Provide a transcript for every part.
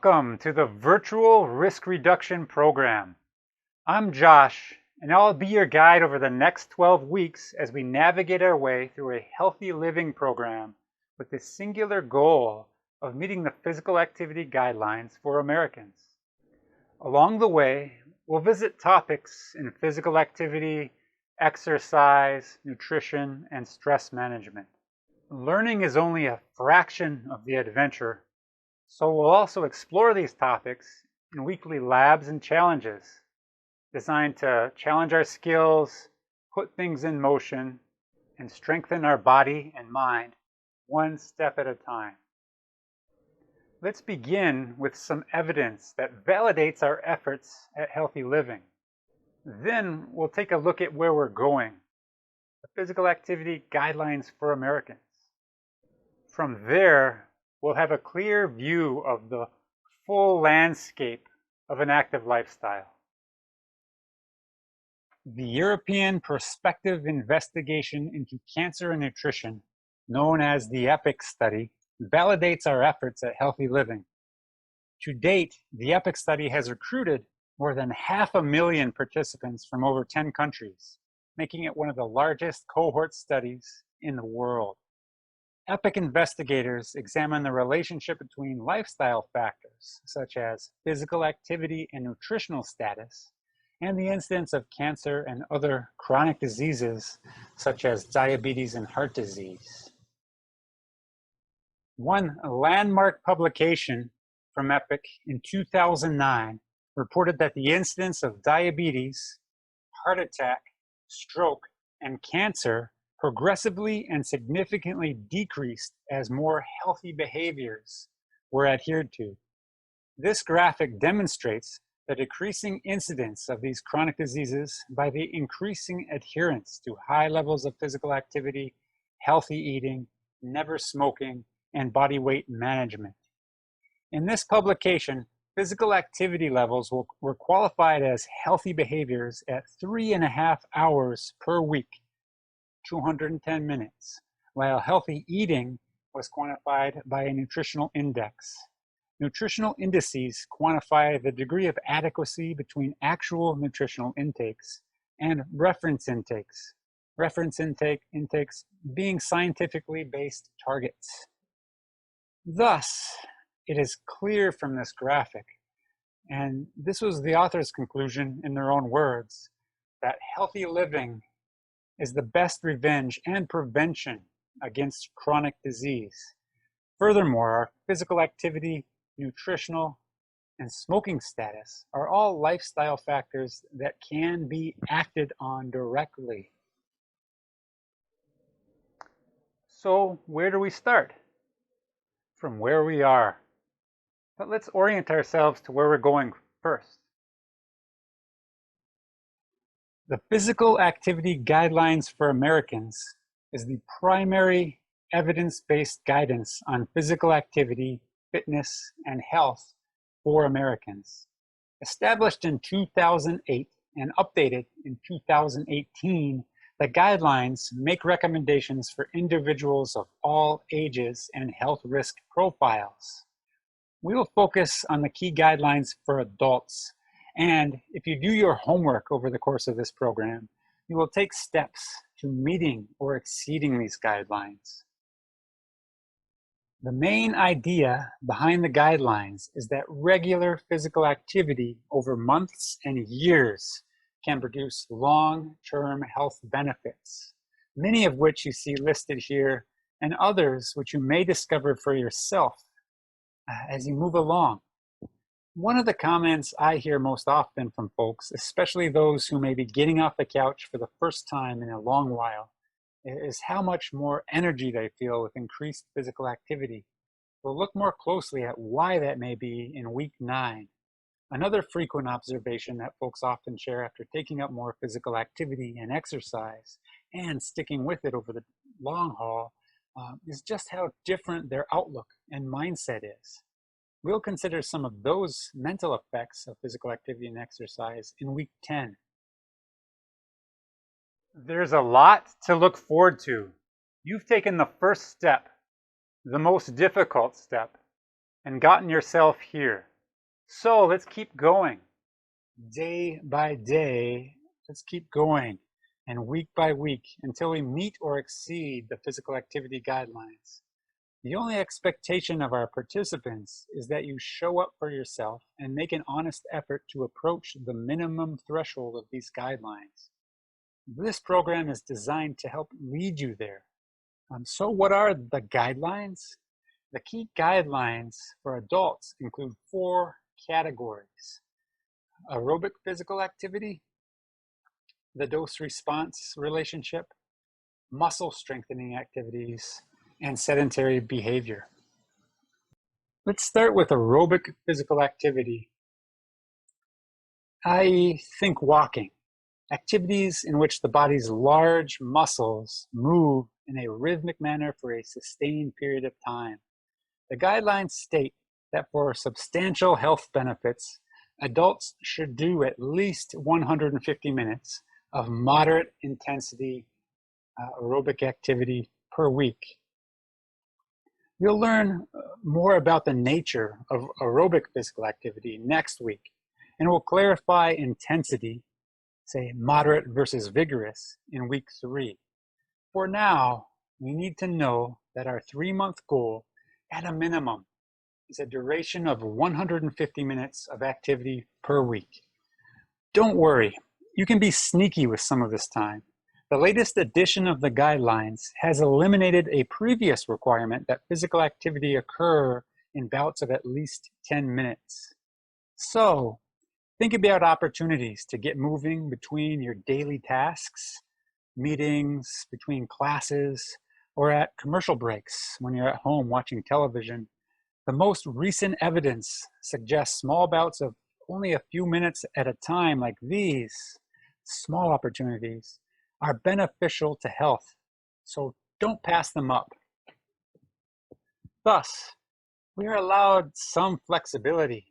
Welcome to the Virtual Risk Reduction Program. I'm Josh, and I'll be your guide over the next 12 weeks as we navigate our way through a healthy living program with the singular goal of meeting the physical activity guidelines for Americans. Along the way, we'll visit topics in physical activity, exercise, nutrition, and stress management. Learning is only a fraction of the adventure, so we'll also explore these topics in weekly labs and challenges designed to challenge our skills, put things in motion, and strengthen our body and mind one step at a time. Let's begin with some evidence that validates our efforts at healthy living. Then we'll take a look at where we're going, the physical activity guidelines for Americans. From there, we'll have a clear view of the full landscape of an active lifestyle. The European Prospective Investigation into Cancer and Nutrition, known as the EPIC study, validates our efforts at healthy living. To date, the EPIC study has recruited more than 500,000 participants from over 10 countries, making it one of the largest cohort studies in the world. EPIC investigators examine the relationship between lifestyle factors, such as physical activity and nutritional status, and the incidence of cancer and other chronic diseases, such as diabetes and heart disease. One landmark publication from EPIC in 2009 reported that the incidence of diabetes, heart attack, stroke, and cancer progressively and significantly decreased as more healthy behaviors were adhered to. This graphic demonstrates the decreasing incidence of these chronic diseases by the increasing adherence to high levels of physical activity, healthy eating, never smoking, and body weight management. In this publication, physical activity levels were qualified as healthy behaviors at 3.5 hours per week, 210 minutes, while healthy eating was quantified by a nutritional index. Nutritional indices quantify the degree of adequacy between actual nutritional intakes and reference intakes. Reference intakes being scientifically based targets. Thus, it is clear from this graphic, and this was the author's conclusion in their own words, that healthy living is the best revenge and prevention against chronic disease. Furthermore, our physical activity, nutritional, and smoking status are all lifestyle factors that can be acted on directly. So, where do we start? From where we are. But let's orient ourselves to where we're going first. The Physical Activity Guidelines for Americans is the primary evidence-based guidance on physical activity, fitness, and health for Americans. Established in 2008 and updated in 2018, the guidelines make recommendations for individuals of all ages and health risk profiles. We will focus on the key guidelines for adults, and if you do your homework over the course of this program, you will take steps to meeting or exceeding these guidelines. The main idea behind the guidelines is that regular physical activity over months and years can produce long-term health benefits, many of which you see listed here, and others which you may discover for yourself as you move along. One of the comments I hear most often from folks, especially those who may be getting off the couch for the first time in a long while, is how much more energy they feel with increased physical activity. We'll look more closely at why that may be in week 9. Another frequent observation that folks often share after taking up more physical activity and exercise and sticking with it over the long haul is just how different their outlook and mindset is. We'll consider some of those mental effects of physical activity and exercise in week 10. There's a lot to look forward to. You've taken the first step, the most difficult step, and gotten yourself here. So let's keep going. Day by day, let's keep going, and week by week until we meet or exceed the physical activity guidelines. The only expectation of our participants is that you show up for yourself and make an honest effort to approach the minimum threshold of these guidelines. This program is designed to help lead you there. So what are the guidelines? The key guidelines for adults include 4 categories: aerobic physical activity, the dose-response relationship, muscle strengthening activities, and sedentary behavior. Let's start with aerobic physical activity. I think walking, activities in which the body's large muscles move in a rhythmic manner for a sustained period of time. The guidelines state that for substantial health benefits, adults should do at least 150 minutes of moderate intensity aerobic activity per week. You'll learn more about the nature of aerobic physical activity next week, and we'll clarify intensity, say moderate versus vigorous, in week 3. For now, we need to know that our 3-month goal, at a minimum, is a duration of 150 minutes of activity per week. Don't worry, you can be sneaky with some of this time. The latest edition of the guidelines has eliminated a previous requirement that physical activity occur in bouts of at least 10 minutes. So, think about opportunities to get moving between your daily tasks, meetings, between classes, or at commercial breaks when you're at home watching television. The most recent evidence suggests small bouts of only a few minutes at a time like these, small opportunities, are beneficial to health, so don't pass them up. Thus, we are allowed some flexibility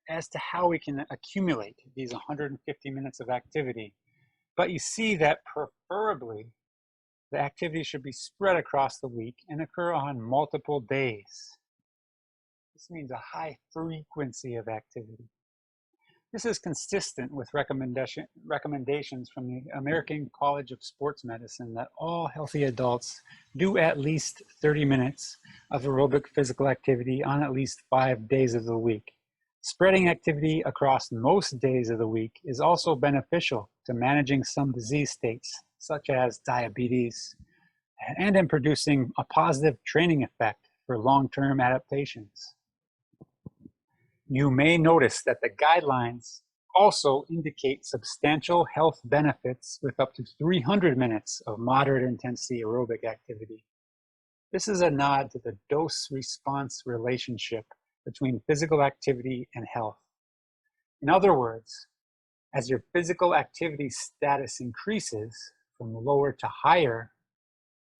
as to how we can accumulate these 150 minutes of activity. But you see that preferably the activity should be spread across the week and occur on multiple days. This means a high frequency of activity. This is consistent with recommendations from the American College of Sports Medicine that all healthy adults do at least 30 minutes of aerobic physical activity on at least 5 days of the week. Spreading activity across most days of the week is also beneficial to managing some disease states, such as diabetes, and in producing a positive training effect for long-term adaptations. You may notice that the guidelines also indicate substantial health benefits with up to 300 minutes of moderate intensity aerobic activity. This is a nod to the dose-response relationship between physical activity and health. In other words, as your physical activity status increases from lower to higher,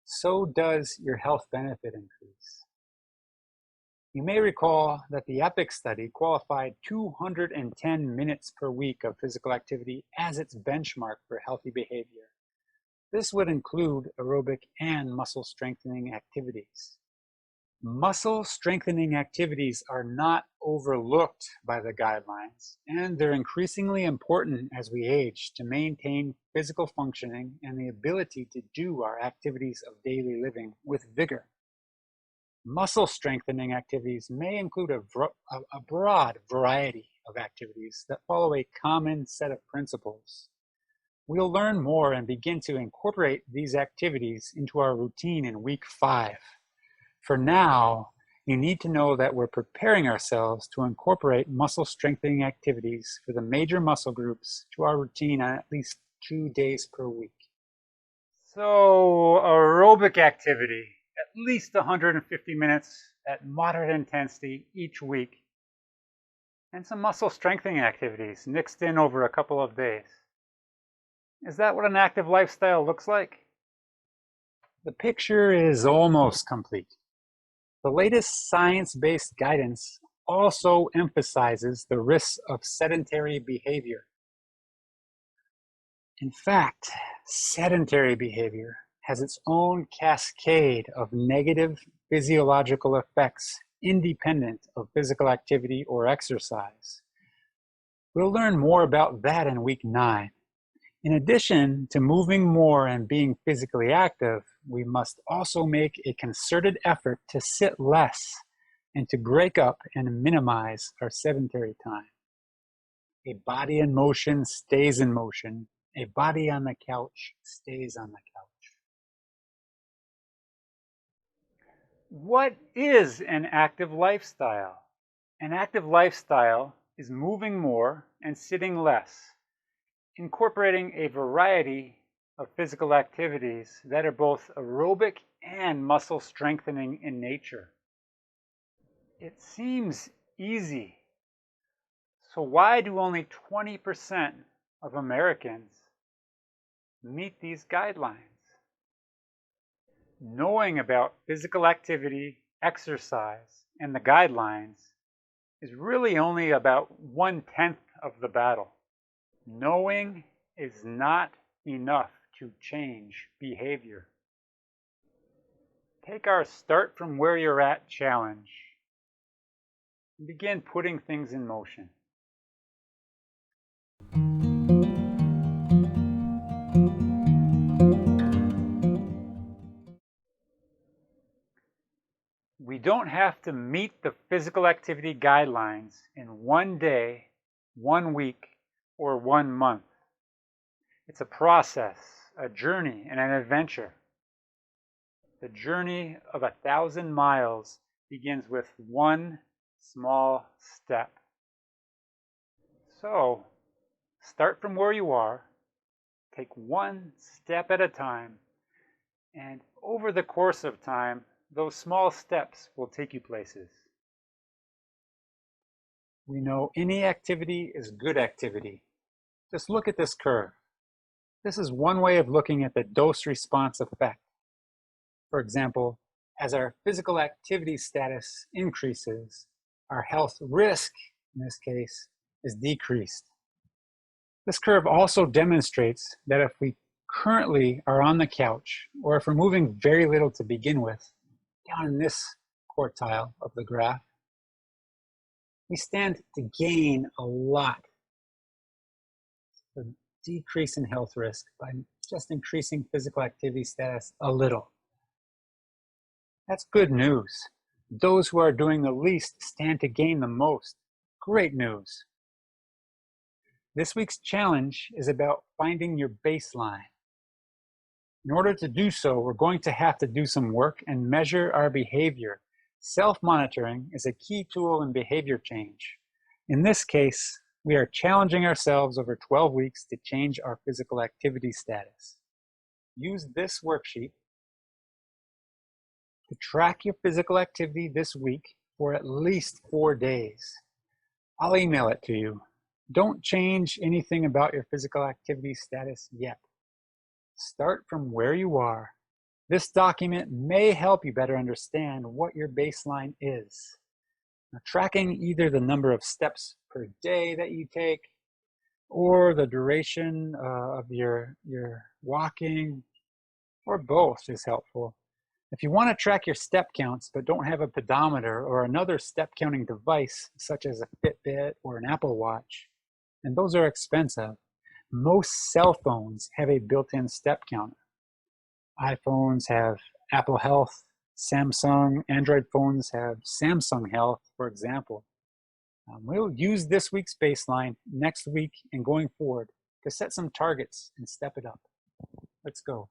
so does your health benefit increase. You may recall that the EPIC study qualified 210 minutes per week of physical activity as its benchmark for healthy behavior. This would include aerobic and muscle strengthening activities. Muscle strengthening activities are not overlooked by the guidelines, and they're increasingly important as we age to maintain physical functioning and the ability to do our activities of daily living with vigor. Muscle strengthening activities may include a broad variety of activities that follow a common set of principles. We'll learn more and begin to incorporate these activities into our routine in week 5. For now, you need to know that we're preparing ourselves to incorporate muscle strengthening activities for the major muscle groups to our routine on at least 2 days per week. So, aerobic activity, at least 150 minutes at moderate intensity each week, and some muscle strengthening activities mixed in over a couple of days. Is that what an active lifestyle looks like? The picture is almost complete. The latest science-based guidance also emphasizes the risks of sedentary behavior. In fact, sedentary behavior has its own cascade of negative physiological effects independent of physical activity or exercise. We'll learn more about that in week 9. In addition to moving more and being physically active, we must also make a concerted effort to sit less and to break up and minimize our sedentary time. A body in motion stays in motion. A body on the couch stays on the couch. What is an active lifestyle? An active lifestyle is moving more and sitting less, incorporating a variety of physical activities that are both aerobic and muscle strengthening in nature. It seems easy. So why do only 20% of Americans meet these guidelines? Knowing about physical activity, exercise, and the guidelines is really only about 1/10 of the battle. Knowing is not enough to change behavior. Take our start from where you're at challenge and begin putting things in motion. We don't have to meet the physical activity guidelines in 1 day, 1 week, or 1 month. It's a process, a journey, and an adventure. The journey of 1,000 miles begins with one small step. So, start from where you are, take one step at a time, and over the course of time, those small steps will take you places. We know any activity is good activity. Just look at this curve. This is one way of looking at the dose-response effect. For example, as our physical activity status increases, our health risk, in this case, is decreased. This curve also demonstrates that if we currently are on the couch, or if we're moving very little to begin with, down in this quartile of the graph, we stand to gain a lot. The decrease in health risk by just increasing physical activity status a little. That's good news. Those who are doing the least stand to gain the most. Great news. This week's challenge is about finding your baseline. In order to do so, we're going to have to do some work and measure our behavior. Self-monitoring is a key tool in behavior change. In this case, we are challenging ourselves over 12 weeks to change our physical activity status. Use this worksheet to track your physical activity this week for at least 4 days. I'll email it to you. Don't change anything about your physical activity status yet. Start from where you are. This document may help you better understand what your baseline is. Now, tracking either the number of steps per day that you take or the duration of your walking, or both, is helpful. If you want to track your step counts but don't have a pedometer or another step counting device such as a Fitbit or an Apple Watch, and those are expensive, most cell phones have a built-in step counter. iPhones have Apple Health, Samsung, Android phones have Samsung Health, for example. We'll use this week's baseline next week and going forward to set some targets and step it up. Let's go.